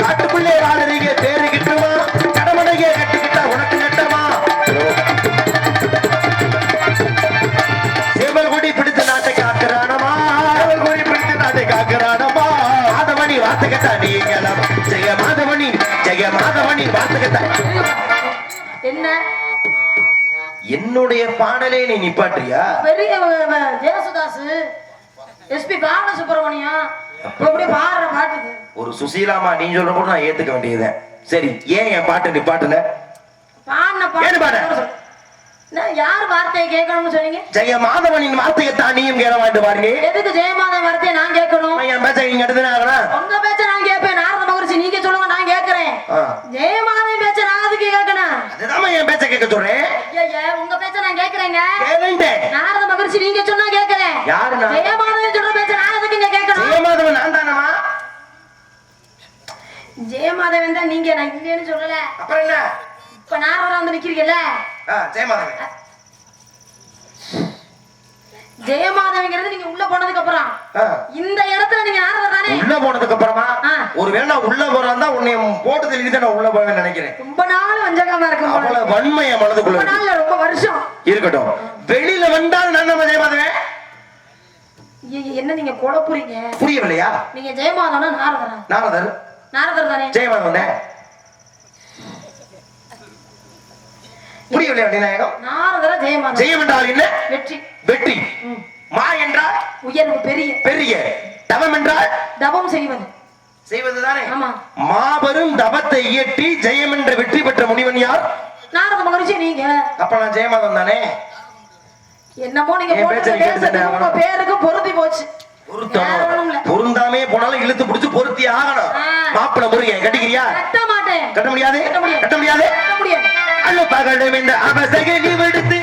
காட்டுக்குள்ளே வாழறீங்க தேறிக்கிட்டுமா கடமடையே கட்டிக்கிட்டா உனக்கு நட்டமா சேவல் கொடி பிடித்து நாட்டை காக்குறானமா சேவல் கொடி பிடித்து நாட்டை காக்குறானமா மாதவனி வாத்துக்கட்டா நீங்களாம் ஜெய மாதவனி வாத்துக்கட்டா என்ன என்னுடைய பாடலே நீ நிப்பாட்டுறியா பெரிய ஜெயசுதாஸ், எஸ்பி பாலசுப்ரமணியம் இப்படி பாடுற பாட்டுக்கு ஒரு சுசீலாமா நீ சொல்ற போது நான் ஏத்துக்க வேண்டியது சரி ஏன் என் பாட்டு நிப்பாட்டுல பாடின ஏன்னு பாடு? பாட்டு யார் வார்த்தையை கேட்கணும்னு சொன்னீங்க? ஜெய மாதவனின் வார்த்தையத்தான் நீயும் கேள வாண்டு பாருங்க எதுக்கு ஜெயமாதன் வார்த்தையை நான் கேட்கணும்? என் பேச்ச நீங்க எடுத்துனா உங்க பேச்ச நான் கேட்பேன். நாரத மகரிஷி நீங்க சொல்லுங்க, நான் கேட்கிறேன். ஜெயமாதன் பேச்ச நான் அதுக்கு கேட்கணும். அதுதான் என் பேச்ச கேட்க சொல்றேன் ஐயா, உங்க பேச்ச நான் கேட்கிறேங்க. கேளுண்டேன். நாரத மகரிஷி நீங்க சொன்னா கேட்கிறேன். யாரு நான்? ஜெயமாதன் சொல்ற பேச்ச நான் அதுக்கு இங்க கேட்கணும். ஜெயமாதவன் நான் தானமா ஜெயமாதவன் தான் நீங்க, நான் இல்லைன்னு சொல்லல. அப்புறம் என்ன இப்ப நாரதா வந்து நிக்கிறீங்கல்ல, ஜெயமாதவன் ஜெயமாதவங்கிறது நீங்க உள்ள போனதுக்கு அப்புறம் இந்த இடத்துல நீங்க நாரதா தானே? உள்ள போனதுக்கு அப்புறமா ஆ. ஒருவேளை நான் உள்ள போறதா உன்னை போட்டு தெளிவிட்டு நான் உள்ள போவேன்னு நினைக்கிறேன் ரொம்ப நாள் வஞ்சகமா இருக்கும் போல. அவ்வளவு வன்மை என் ரொம்ப மனதுக்குள்ள நாள் இல்ல, ரொம்ப வருஷம் இருக்கட்டும் வெளியில வந்தால் நான் நம்ம ஜெயமாதவன் என்ன நீங்க குழப்புறீங்க? புரியவில்லையா நீங்க ஜெயமாதவனா நாரதனா? நாரதர் நாரதர் தானே? ஜெயமாதவன் புரியவில்லையா விநாயகம் நாரதரா ஜெயமாதவன்? ஜெயம் என்றால் என்ன வெற்றி. வெற்றி மா என்றால் உயர்வு, பெரிய. பெரிய தவம் என்றால் தவம் செய்வது. செய்வதுதானே ஆமா. மாபெரும் தவத்தை இயற்றி ஜெயம் என்ற வெற்றி பெற்ற முனிவன் யார்? நாரத மகரிஷி நீங்க. அப்ப நான் ஜெயமாதவன் தானே என்னமோ நீங்க என் போட்ட பேச்சை நீ பேசுறது கேட்டுட்டே உங்க பேருக்கு பொருந்தி போச்சு. வேற ஒண்ணும் இல்ல. பொருந்தாமே போனாலும் இழுத்து பிடிச்சு பொருத்தி ஆகணும் ஆ. மாப்பிள முருகன் கட்டிக்கிறியா கட்ட மாட்டேன். கட்ட முடியாது கட்ட முடியாது. கட்ட முடியாது கட்ட முடியாது. அள்ளு பகலும் இந்த அவசகை நீ விடுத்து